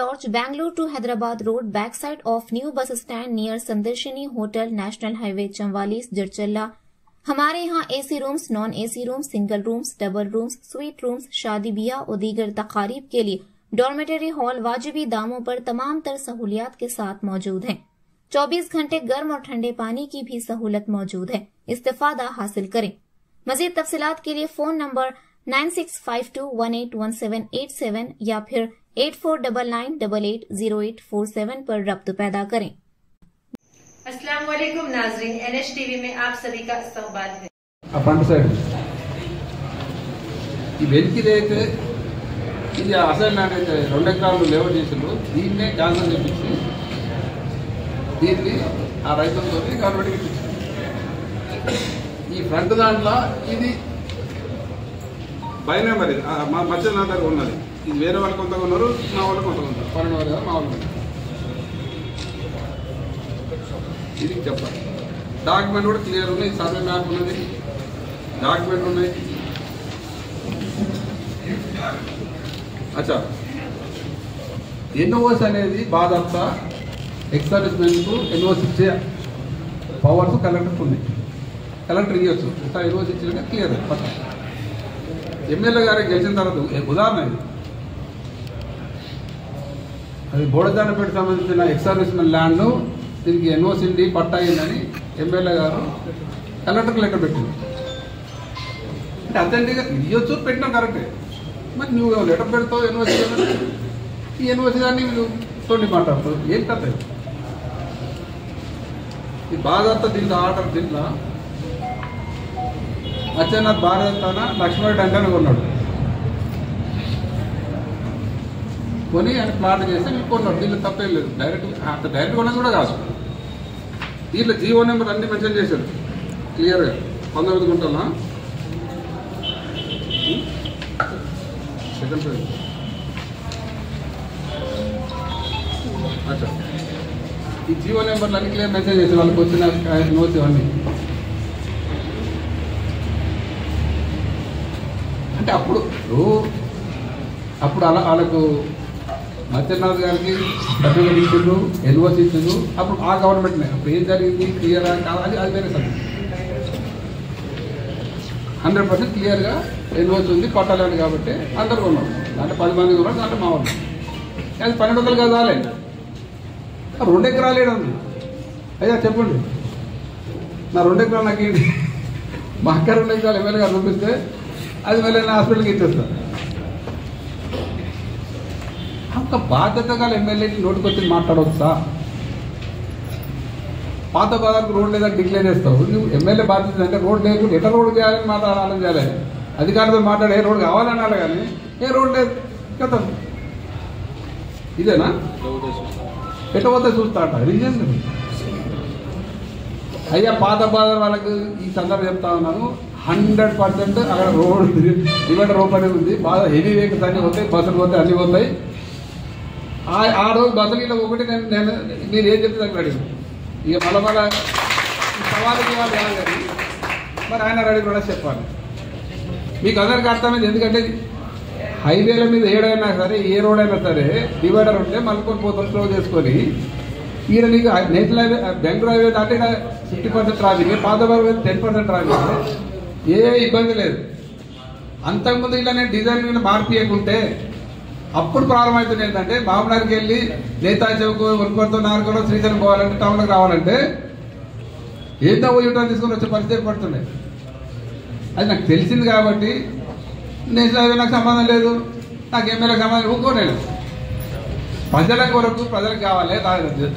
Church, Bangalore to Hyderabad Road, backside of new bus stand near Sandarshini Hotel, National Highway, Chamwalis, Jarchalla। हमारे यहाँ AC rooms, non AC rooms, single rooms, double rooms, sweet rooms, शादी ब्याह और दीगर तकारीब के लिए dormitory hall वाजिबी दामों पर तमाम तर सहूलियात के साथ मौजूद हैं। 24 घंटे गर्म और ठंडे पानी की भी सहूलत मौजूद है। इस्तेफादा हासिल करें। मजीद तफसीलात के लिए फोन नंबर 9652181787 या फिर 8499880847 पर रब्त पैदा करें। अस्सलाम वालेकुम नाज़रीन, NHTV में आप सभी का इस्तकबाल है। फ्रंट సైడ్ ఈ వెంకిదైతే ఇది అసలు నాకైతే 2 ఎకరాలు లేవర్ చేసిండ్రు, దీన్నే క్యాన్సల్ చేపించి దీన్ని ఆ రైతులతో గవర్నమెంట్కి ఇప్పించారు। ఈ ఫ్రంట్ దాంట్లో ఇది పైన మరి మా మధ్య నా దగ్గర ఉన్నది, ఇది వేరే వాళ్ళు కొంతగా ఉన్నారు, మా వాళ్ళు కొంతగా ఉన్నారు, పన్నెండు వాళ్ళు కదా మా వాళ్ళు। ఇది చెప్పాలి, డాక్యుమెంట్ కూడా క్లియర్ ఉన్నాయి, సర్వే మ్యాప్ ఉన్నది, డాక్యుమెంట్ ఉన్నాయి। అచ్చా, ఎన్ఓఎస్ అనేది బాధంతా ఎక్సర్విస్మెంట్ ఎన్ఓఎస్ ఇచ్చే పవర్స్ కలెక్టర్కి ఉంది, కలెక్టర్ ఇవ్వచ్చు, ఇంకా ఎన్ఓఎస్ ఇచ్చిన క్లియర్ పక్క। ఎమ్మెల్యే గారికి గెలిచిన తర్వాత ఉదాహరణ ఇది, అది బోడదానపేట సంబంధించిన ఎక్సర్విస్మెంట్ ల్యాండ్, దీనికి ఎన్ఓసి పట్టా అయిందని ఎమ్మెల్యే గారు కలెక్టర్కి లెటర్ పెట్టింది। అంటే అథెంటిక్గా ఇవ్వచ్చు, పెట్టినా కరెక్టే, మరి నువ్వు లెటర్ పెడతావు ఎన్ఓసి, ఈ ఎన్ఓసి దాన్ని నువ్వు తోటి మాట్లాడతావు, ఏం కథ ఈ బాధ దీంట్లో ఆర్డర్ దీంట్లో అచ్చెన్నాథ్ భారతన లక్ష్మణుడు అంటేనే కొన్నాడు, కొని ఆయన ప్లాట్ చేస్తే మీకు కొన్నాడు, దీంట్లో తప్పేం లేదు, డైరెక్ట్ కొన్నది కూడా కాదు। దీంట్లో జీవో నెంబర్ అన్ని మెన్షన్ చేశారు క్లియర్గా, 19 గుంటల సెకండ్ పేజ్। అచ్చా, ఈ జీవో నెంబర్లు అన్ని క్లియర్ మెన్షన్ చేశారు, వాళ్ళకి వచ్చిన నోట్స్ ఇవన్నీ। అంటే అప్పుడు అలా వాళ్ళకు మత్స్యనాథ్ గారికి సర్టిఫికేట్ ఇచ్చిండ్రు, ఎన్ఓసి ఇచ్చిండ్రు, అప్పుడు ఆ గవర్నమెంట్నే, అప్పుడు ఏం జరిగింది క్లియర్గా కాదు, అది వేరే సబ్జెక్ట్। 100% క్లియర్గా ఎన్ఓసి ఉంది, పట్టాలండి కాబట్టి అందరు కొన్నారు, అంటే 10 మంది కొన్నారు, అంటే మా వాళ్ళు అది 1200 కదా రాలే, 2 ఎకరాలు ఏడు ఉంది। అయ్యా చెప్పండి, నా 2 ఎకరాలు నాకు ఏంటి, మా అక్క 2 ఎకరాలు ఎమ్మెల్యే గారు చూపిస్తే అది మళ్ళీ నా హాస్పిటల్కి ఇచ్చేస్తాను। ఒక బాధ్యతగా ఎమ్మెల్యేకి నోటుకొచ్చి మాట్లాడవచ్చా? పాత బాధలకు రోడ్ లేదని డిక్లేర్ చేస్తావు, నువ్వు ఎమ్మెల్యే బాధ్యత అంటే రోడ్ లేకుండా ఎట్లా రోడ్ చేయాలని మాట్లాడాలని చేయాలి, అధికారులతో మాట్లాడే ఏ రోడ్ కావాలన్నాడు కానీ ఏ రోడ్ లేదు కదా, ఇదేనా ఎట్లా పోతే చూస్తా అంట రీజన్। అయ్యా పాత బాధ వాళ్ళకి ఈ సందర్భం చెప్తా ఉన్నాను, 100% అక్కడ రోడ్ డివైడర్ ఓపెన్ ఉంది, బాగా హెవీ వెహికల్స్ అన్నీ పోతాయి, బస్సులు పోతాయి, అన్నీ పోతాయి। ఆ రోజు బస్సులు ఇలా ఒకటి నేను మీరు ఏం చెప్తే దానికి రెడీ, ఇక మళ్ళీ సవాలు చేయాలి కానీ మరి ఆయన రెడీ కూడా చెప్పాలి, మీకు అందరికీ అర్థమైంది। ఎందుకంటే హైవేల మీద ఏడైనా సరే, ఏ రోడ్ అయినా సరే డివైడర్ ఉంటే మలుకొని పోతాం స్లో చేసుకొని, ఈయన నీకు నేషనల్ హైవే బెంగళూరు హైవే అంటే 50% ట్రాఫిక్, పాత హైవే 10% ట్రాఫిక్, ఏ ఇబ్బంది లేదు। అంతకుముందు ఇలా నేను డిజైన్ మీద మార్పియకుంటే అప్పుడు ప్రారంభమవుతుంది ఏంటంటే, మామూలుకి వెళ్ళి నేతాజీ చౌక్, వనపర్తి, నార్కలో, శ్రీశైలం పోవాలంటే, టౌన్లోకి రావాలంటే ఏదో యూటర్న్ తీసుకొని వచ్చే పరిస్థితి పడుతుండే। అది నాకు తెలిసింది కాబట్టి నేషనల్ హైవే నాకు సంబంధం లేదు, నాకు ఎమ్మెల్యేకి సంబంధం ఊరుకోలేదు, ప్రజల కొరకు ప్రజలకు కావాలి,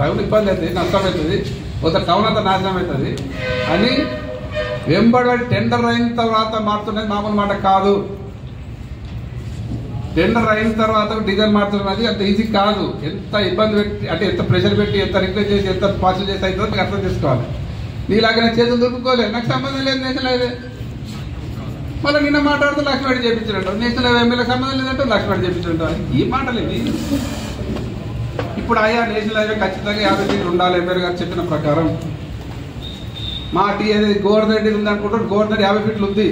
టౌన్ ఇబ్బంది అవుతుంది, నష్టం అవుతుంది, ఒక టౌన్ అంతా నాశనం అవుతుంది అని వెంబడి టెండర్ అయిన తర్వాత మారుతున్నది మామూలు మాట కాదు। టెండర్ అయిన తర్వాత డిజైన్ మారుతున్నది అంత ఈజీ కాదు, ఎంత ఇబ్బంది పెట్టి అంటే ఎంత ప్రెషర్ పెట్టి ఎంత రిక్వెస్ట్ చేసి ఎంత పార్సల్ చేసి అవుతుందో మీకు అర్థం చేసుకోవాలి। నీలాగా నేను చేతులు దొరుకుకోలేదు, నాకు సంబంధం లేదు నేషనల్ హైవే, మళ్ళీ నిన్న మాట్లాడుతూ లక్ష్మణ్ చేయించినట్టు, నేషనల్ హైవే ఎమ్మెల్యేకి సంబంధం లేదంటే లక్ష్మణ్ చేయించినట్టు, ఈ మాటలు ఇవి। ఇప్పుడు ఆయా నేషనల్ హైవే ఖచ్చితంగా 50 ఫీట్లు ఉండాలి ఎమ్మెల్యే గారు చెప్పిన ప్రకారం। మా ఏదైతే గోవర్ధన్ రెడ్డి ఉందనుకుంటారు, గోవర్ధన్ 50 ఫీట్లు ఉంది,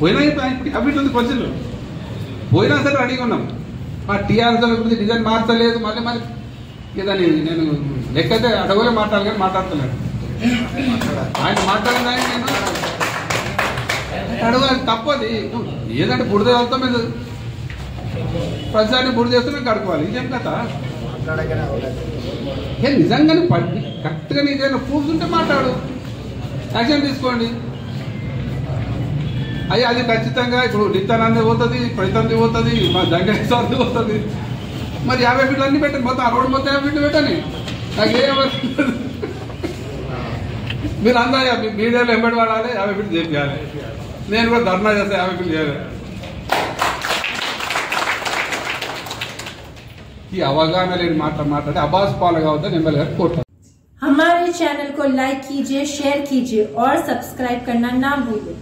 పోయినా ఇప్పుడు 50 ఫీట్లు ఉంది కొంచెం, పోయినా సరే రెడీగా ఉన్నాం. మా టీఆర్ఎస్ గురించి డిజైన్ మార్చలేదు. మళ్ళీ ఇదని నేను లెక్కైతే అడవులే మాట్లాడాలి మాట్లాడుతున్నాను. ఆయన మాట్లాడిన నేను అడగాలి తప్పది. ఏదంటే బుడిద వెళ్తాం మీద ప్రతిసారి బుడి చేస్తున్నా కడుకోవాలి. ఇదేం కదా నిజంగానే కరెక్ట్గా నీకేమైనా ప్రూఫ్స్ ఉంటే మాట్లాడు, యాక్షన్ తీసుకోండి. అది ఖచ్చితంగా ఇప్పుడు నిత్యానంద పోతుంది, ప్రతింది పోతుంది, మా జంగేశ్వరి పోతుంది. మరి 50 ఫీట్లు అన్ని పెట్టండి, మొత్తం ఆ రోడ్డు మొత్తం 50 ఫీట్లు పెట్టండి. నాకేం మీరు అందా మీడియాలో ఎంబడి వాడాలి, 50 ఫీట్లు చేయాలి. నేను కూడా ధర్నా చేస్తే 50 ఫీట్లు చేయాలి. ఈ అవగాహన లేని మాట్లాడి అబాస్ పాలుగా అవుతా ఎమ్మెల్యే గారు కోరుతారు. हमारे चैनल को लाइक कीजिए, शेयर कीजिए और सब्सक्राइब करना ना भूलिए।